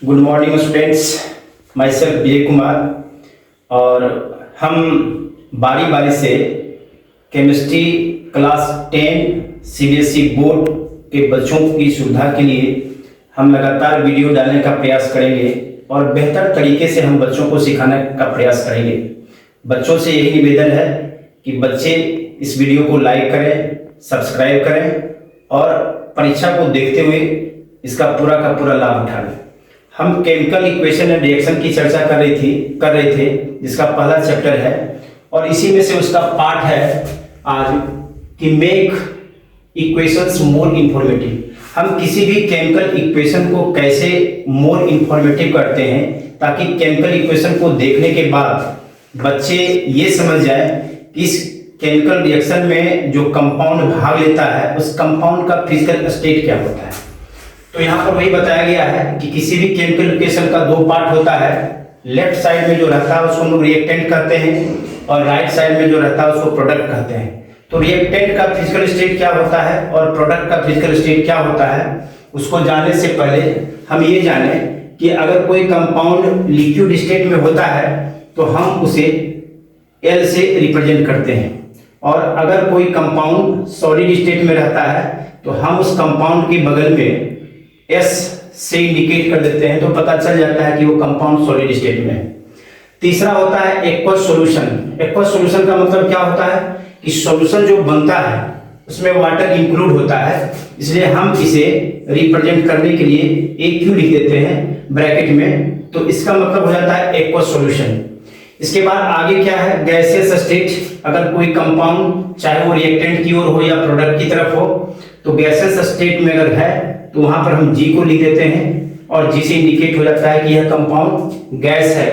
Good morning students, myself Vijay Kumar. और हम बारी बारी से केमिस्ट्री क्लास 10 सीबीएसई बोर्ड के बच्चों की सुविधा के लिए हम लगातार वीडियो डालने का प्रयास करेंगे और बेहतर तरीके से हम बच्चों को सिखाने का प्रयास करेंगे। बच्चों से यही निवेदन है कि बच्चे इस वीडियो को लाइक करें, सब्सक्राइब करें और परीक्षा को देखते हुए इसका पूरा का पूरा लाभ उठाएं। हम केमिकल इक्वेशन एंड रिएक्शन की चर्चा कर रहे थे जिसका पहला चैप्टर है और इसी में से उसका पार्ट है आज कि मेक इक्वेशंस मोर इंफॉर्मेटिव। हम किसी भी केमिकल इक्वेशन को कैसे मोर इंफॉर्मेटिव करते हैं ताकि केमिकल इक्वेशन को देखने के बाद बच्चे ये समझ जाए कि इस केमिकल रिएक्शन में जो कंपाउंड भाग लेता है उस कंपाउंड का फिजिकल स्टेट क्या होता है। तो यहाँ पर वही बताया गया है कि किसी भी केमिकल रिएक्शन का दो पार्ट होता है। लेफ्ट साइड में जो रहता है उसको हम लोग रिएक्टेंट कहते हैं और राइट साइड में जो रहता है उसको प्रोडक्ट कहते हैं। तो रिएक्टेंट का फिजिकल स्टेट क्या होता है और प्रोडक्ट का फिजिकल स्टेट क्या होता है उसको जानने से पहले हम ये जाने कि अगर कोई कंपाउंड लिक्विड स्टेट में होता है तो हम उसे L से रिप्रेजेंट करते हैं और अगर कोई कंपाउंड सॉलिड स्टेट में रहता है तो हम उस कंपाउंड के बगल में S से इंडिकेट कर देते हैं, तो पता चल जाता है कि वो कंपाउंड सॉलिड स्टेट में है। तीसरा होता है एक्वस सॉल्यूशन। एक्वस सॉल्यूशन का मतलब क्या होता है कि सॉल्यूशन जो बनता है उसमें वाटर इंक्लूड होता है, इसलिए हम इसे रिप्रेजेंट करने के लिए AQ लिख देते हैं ब्रैकेट में, तो इसका मतलब हो जाता है एक्वस सॉल्यूशन। इसके बाद आगे क्या है, गैसियस स्टेट। अगर कोई कंपाउंड चाहे वो रिएक्टेंट की ओर हो या प्रोडक्ट की तरफ हो तो गैसियस स्टेट में अगर है तो वहां पर हम G को लिख देते हैं और G से इंडिकेट हो जाता है कि यह कंपाउंड गैस है।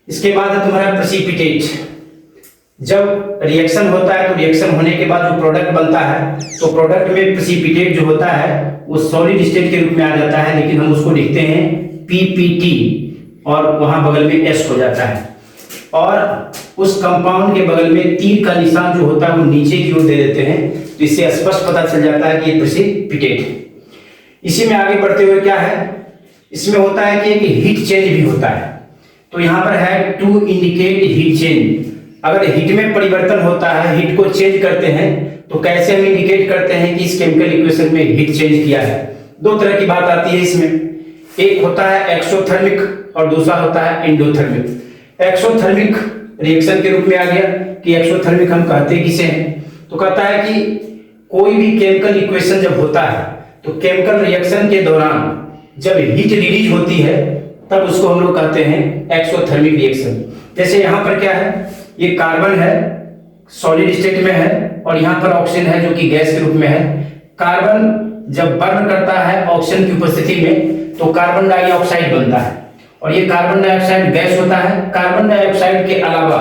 इसके बाद है तुम्हारा प्रेसिपिटेट। जब रिएक्शन होता है तो रिएक्शन होने के बाद जो प्रोडक्ट बनता है तो प्रोडक्ट में प्रेसिपिटेट जो होता है वो सॉलिड स्टेट के रूप में आ जाता है, लेकिन हम उसको लिखते हैं PPT और वहां बगल में S हो जाता है। और उस कंपाउंड के बगल में तीर का निशान जो होता है वो नीचे की ओर दे देते हैं, तो इससे स्पष्ट पता चल जाता है कि ये प्रेसिपिटेट है। इसी में आगे बढ़ते हुए क्या है, इसमें होता है कि एक हीट चेंज भी होता है। तो यहाँ पर है टू इंडिकेट हीट चेंज। अगर हीट में परिवर्तन होता है, हीट को चेंज करते हैं, तो कैसे हम इंडिकेट करते हैं कि इस केमिकल इक्वेशन में हीट चेंज किया है। दो तरह की बात आती है इसमें, एक होता है एक्सोथर्मिक और दूसरा होता है एंडोथर्मिक। एक्सोथर्मिक रिएक्शन के रूप में आ गया कि एक्सोथर्मिक हम कहते किसे हैं, तो कहता है कि कोई भी केमिकल इक्वेशन जब होता है तो केमिकल रिएक्शन के दौरान जब हीट रिलीज होती है तब उसको हम लोग कहते हैं एक्सोथर्मिक रिएक्शन। जैसे यहाँ पर क्या है, ये कार्बन है सॉलिड स्टेट में है और यहाँ पर ऑक्सीजन है जो कि गैस के रूप में है। कार्बन जब बर्न करता है ऑक्सीजन की उपस्थिति में तो कार्बन डाइऑक्साइड बनता है और ये कार्बन डाइऑक्साइड गैस होता है। कार्बन डाइऑक्साइड के अलावा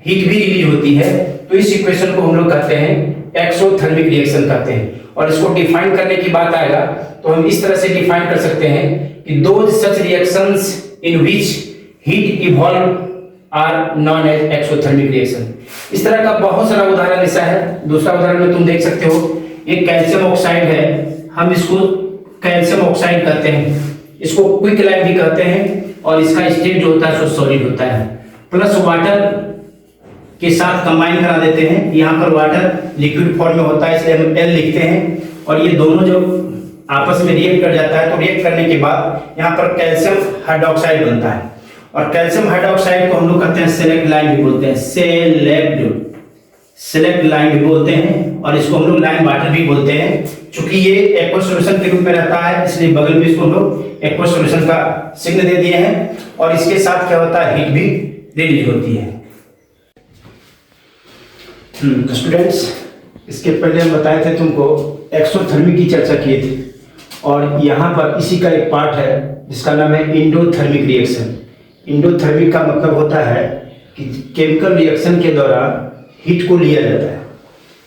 हीट भी रिलीज होती है, तो इस इक्वेशन को हम लोग कहते हैं एक्सोथर्मिक रिएक्शन कहते हैं। और इसको डिफाइन करने की बात आएगा तो हम इस तरह से डिफाइन कर सकते हैं कि those such reactions in which heat evolve are known as exothermic reaction. इस तरह का बहुत सारा उदाहरण ऐसा है। दूसरा उदाहरण में तुम देख सकते हो, एक कैल्शियम ऑक्साइड है, हम इसको कैल्शियम ऑक्साइड कहते हैं, इसको क्विकलाइन भी कहते हैं और इसका स्टेट जो होता है सो सॉलिड होता है। प्लस वाटर के साथ कंबाइन करा देते हैं, यहाँ पर वाटर लिक्विड फॉर्म में होता है इसलिए हम L लिखते हैं और ये दोनों जो आपस में रिएक्ट कर जाता है तो रिएक्ट करने के बाद यहाँ पर कैल्शियम हाइड्रोक्साइड बनता है और कैल्शियम हाइड्रोक्साइड को हम लोग कहते हैं सेलेक्ट लाइन भी बोलते हैं, सेलेक्ट लाइन भी बोलते हैं और इसको हम लोग लाइन वाटर भी बोलते हैं। चूंकि ये एक्वस सॉल्यूशन के रूप में रहता है इसलिए बगल में इसको हम लोग एक्वस सॉल्यूशन का चिन्ह दे दिए हैं और इसके साथ क्या होता है, हीट भी रिलीज होती है। स्टूडेंट्स, इसके पहले हम बताए थे तुमको एक्सोथर्मिक की चर्चा किए थे और यहाँ पर इसी का एक पार्ट है जिसका नाम है एंडोथर्मिक रिएक्शन। एंडोथर्मिक का मतलब होता है कि केमिकल रिएक्शन के दौरान हीट को लिया जाता है।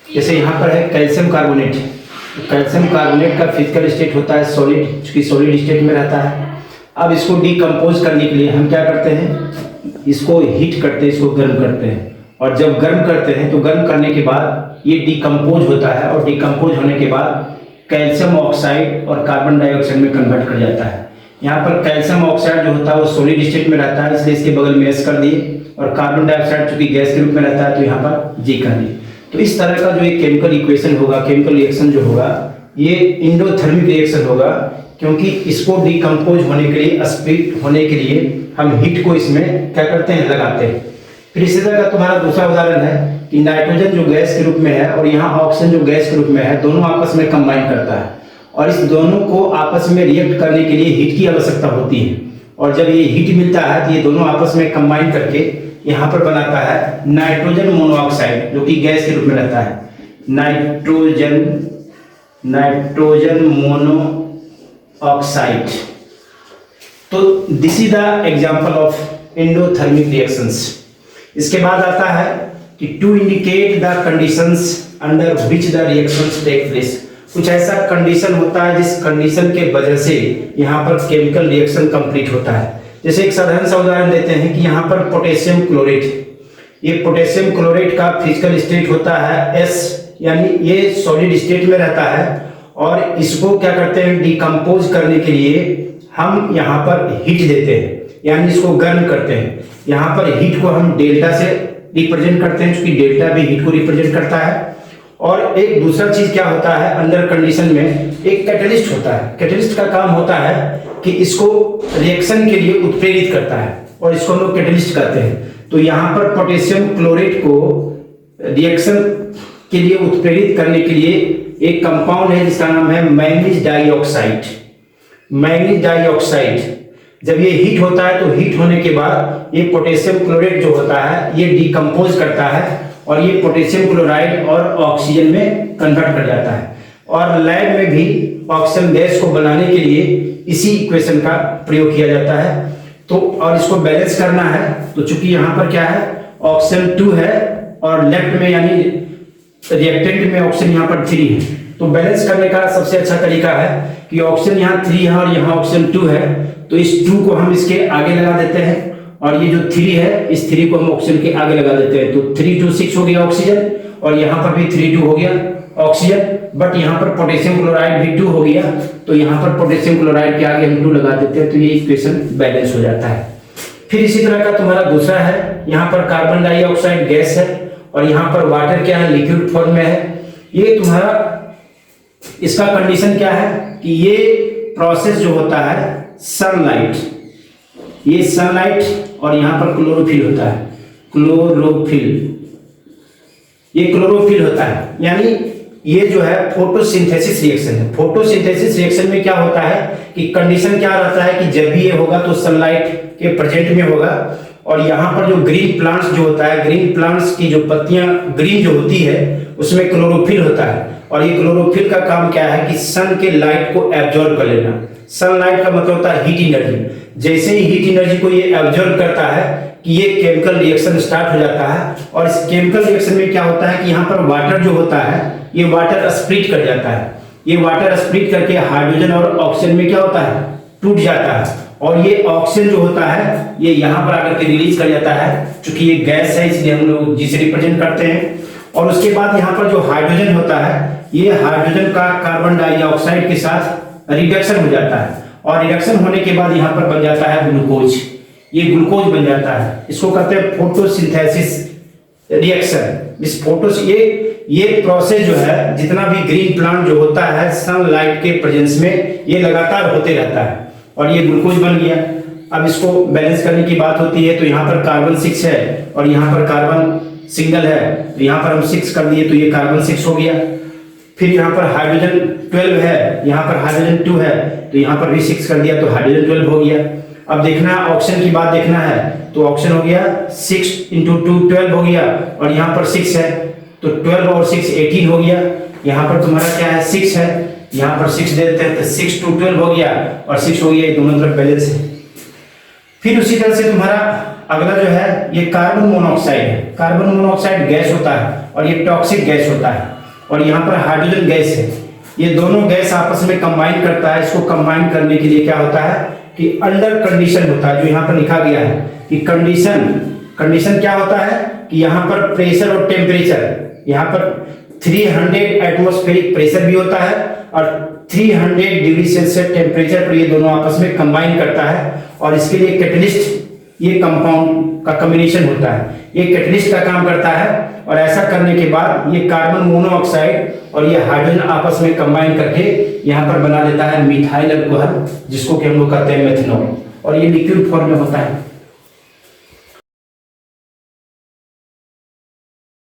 जैसे यहाँ पर है कैल्शियम कार्बोनेट, तो कैल्शियम कार्बोनेट का फिजिकल स्टेट होता है सॉलिड, चूंकि सॉलिड स्टेट में रहता है। अब इसको डिकम्पोज करने के लिए हम क्या करते हैं, इसको हीट करते हैं, इसको गर्म करते हैं और जब गर्म करते हैं तो गर्म करने के बाद ये डिकम्पोज होता है और डिकम्पोज होने के बाद कैल्शियम ऑक्साइड और कार्बन डाइऑक्साइड में कन्वर्ट कर जाता है। यहाँ पर कैल्शियम ऑक्साइड जो होता है वो सॉलिड स्टेट में रहता है, इसलिए इसके बगल में एस कर दिए, और कार्बन डाइऑक्साइड चूंकि गैस के रूप में रहता है तो यहाँ पर जी कर दिए। तो इस तरह का जो एक केमिकल इक्वेशन होगा, केमिकल रिएक्शन जो होगा, ये इंडोथर्मिक रिएक्शन होगा, क्योंकि इसको डिकम्पोज होने के लिए, स्प्लिट होने के लिए हम हीट को इसमें क्या करते हैं, लगाते हैं। फिर इसी तरह का तुम्हारा दूसरा उदाहरण है कि नाइट्रोजन जो गैस के रूप में है और यहाँ ऑक्सीजन जो गैस के रूप में है, दोनों आपस में कंबाइन करता है, और इस दोनों को आपस में रिएक्ट करने के लिए हीट की आवश्यकता होती है, और जब ये हीट मिलता है तो ये दोनों आपस में कंबाइन करके यहाँ पर बनाता है नाइट्रोजन मोनोऑक्साइड, जो कि गैस के रूप में रहता है, नाइट्रोजन मोनोऑक्साइड। तो this is the example of endothermic reactions. इसके बाद आता है कि to indicate the conditions under which the reactions take place. कुछ ऐसा कंडीशन होता है जिस कंडीशन के वजह से यहाँ पर केमिकल रिएक्शन कंप्लीट होता है। जैसे एक साधारण सा उदाहरण देते हैं कि यहाँ पर पोटेशियम क्लोरेट, ये पोटेशियम क्लोरेट का फिजिकल स्टेट होता है S, यानी ये सॉलिड स्टेट में रहता है, और इसको क्या करते हैं, डिकम्पोज करने के लिए हम यहाँ पर हीट देते हैं, यानी इसको गर्म करते हैं। यहाँ पर हीट को हम डेल्टा से रिप्रेजेंट करते हैं, क्योंकि डेल्टा भी हीट को रिप्रेजेंट करता है। और एक दूसरा चीज क्या होता है, अंडर कंडीशन में एक कैटलिस्ट होता है। कैटलिस्ट का काम होता है कि इसको रिएक्शन के लिए उत्प्रेरित करता है, और इसको हम लोग कैटलिस्ट कहते हैं। तो यहाँ पर पोटेशियम क्लोरेट को रिएक्शन के लिए उत्प्रेरित करने के लिए एक कंपाउंड है जिसका नाम है मैंगनीज डाइऑक्साइड। मैंगनीज डाइऑक्साइड जब ये हीट होता है तो हीट होने के बाद ये पोटेशियम क्लोरेट जो होता है ये डिकम्पोज करता है, और ये पोटेशियम क्लोराइड और ऑक्सीजन में कन्वर्ट कर जाता है। और लैब में भी ऑक्सीजन गैस को बनाने के लिए इसी इक्वेशन का प्रयोग किया जाता है। तो और इसको बैलेंस करना है, तो चूंकि यहाँ पर क्या है, ऑक्सीजन 2 है और लेफ्ट में यानी रिएक्टेंट में ऑक्सीजन यहाँ पर 3 है, तो बैलेंस करने का सबसे अच्छा तरीका है कि ऑक्सीजन यहाँ 3 है और यहाँ ऑक्सीजन 2 है, तो इस 2 को हम इसके आगे लगा देते हैं, और ये जो 3 है इस 3 को हम ऑक्सीजन के आगे लगा देते हैं। तो 3 2 6 हो गया ऑक्सीजन, और यहाँ पर भी 3 2 हो गया ऑक्सीजन, बट यहाँ पर पोटेशियम क्लोराइड भी 2 हो गया, तो यहाँ पर पोटेशियम क्लोराइड के आगे हम 2 लगा देते हैं, तो ये इक्वेशन बैलेंस हो जाता है। फिर इसी तरह का तुम्हारा दूसरा है, यहाँ पर कार्बन डाइऑक्साइड गैस है और यहाँ पर वाटर क्या है, लिक्विड फॉर्म में है। ये तुम्हारा इसका कंडीशन क्या है कि ये प्रोसेस जो होता है सनलाइट, ये सनलाइट और यहाँ पर क्लोरोफिल होता है, क्लोरोफिल, ये क्लोरोफिल होता है, यानी ये जो है फोटोसिंथेसिस रिएक्शन है। फोटोसिंथेसिस रिएक्शन में क्या होता है कि कंडीशन क्या रहता है कि जब भी ये होगा तो सनलाइट के प्रेजेंट में होगा, और यहाँ पर जो ग्रीन प्लांट्स जो होता है, ग्रीन प्लांट्स की जो पत्तियां ग्रीन जो होती है उसमें क्लोरोफिल होता है, और ये क्लोरोफिल का काम क्या है कि सन के लाइट को एब्जॉर्ब कर लेना। सनलाइट का मतलब होता है हीट एनर्जी। जैसे ही हीट एनर्जी को ये एब्जॉर्ब करता है कि ये केमिकल रिएक्शन स्टार्ट हो जाता है, और इस केमिकल रिएक्शन में क्या होता है कि यहाँ पर वाटर जो होता है ये वाटर स्प्लिट कर जाता है। ये वाटर स्प्लिट करके हाइड्रोजन और ऑक्सीजन में क्या होता है, टूट जाता है, और ये ऑक्सीजन जो होता है ये यहाँ पर आकर के रिलीज कर जाता है, क्योंकि ये गैस है इसलिए हम लोग जी से रिप्रेजेंट करते हैं। और उसके बाद यहाँ पर जो हाइड्रोजन होता है ये हाइड्रोजन का कार्बन डाइऑक्साइड के साथ रिडक्शन हो जाता है, और रिडक्शन होने के बाद यहाँ पर बन जाता है ग्लूकोज। ये ग्लूकोज बन जाता है, इसको कहते हैं फोटोसिंथेसिस रिएक्शन। इस ये प्रोसेस जो है जितना भी ग्रीन प्लांट जो होता है सनलाइट के प्रेजेंस में ये लगातार होते रहता है, और ये ग्लूकोज बन गया। अब इसको बैलेंस करने की बात होती है, तो यहाँ पर कार्बन 6 है और यहाँ पर कार्बन सिंगल है, तो यहाँ पर हम 6 कर दिए तो ये कार्बन 6 हो गया। फिर यहाँ पर हाइड्रोजन 12 है, यहाँ पर हाइड्रोजन 2 है, तो यहाँ पर भी 6 कर दिया तो हाइड्रोजन 12 हो गया। अब देखना ऑक्सीजन की बात देखना है, तो ऑक्सीजन हो गया 6 × 2 12 हो गया, और यहाँ पर 6 है तो 12 और 6 18 हो गया। यहाँ पर तुम्हारा क्या है 6 है, यहाँ पर 6 दे देते हैं तो 6 × 12 हो गया और 6 हो गया, दोनों तरफ बैलेंस है। फिर उसी तरह से तुम्हारा अगला जो है ये कार्बन मोनोऑक्साइड है। कार्बन मोनोऑक्साइड गैस होता है और ये टॉक्सिक गैस होता है, और यहाँ पर हाइड्रोजन गैस है। ये दोनों गैस आपस में कंबाइन करता है। इसको कंबाइन करने के लिए क्या होता है कि अंडर कंडीशन होता है, जो यहाँ पर लिखा गया है कि कंडीशन क्या होता है कि यहाँ पर प्रेशर और टेम्परेचर, यहाँ पर 300 एटमॉस्फेरिक प्रेशर भी होता है और 300 डिग्री सेल्सियस टेम्परेचर पर ये दोनों आपस में कंबाइन करता है और इसके लिए कैटलिस्ट ये कंपाउंड का कॉम्बिनेशन होता है, ये कैटलिस्ट का काम करता है। और ऐसा करने के बाद ये कार्बन मोनोऑक्साइड और ये हाइड्रोजन आपस में कंबाइन करके यहाँ पर बना देता है मिथाइल अल्कोहल, जिसको कि हम लोग कहते हैं मेथनॉल, और ये लिक्विड फॉर्म में होता है।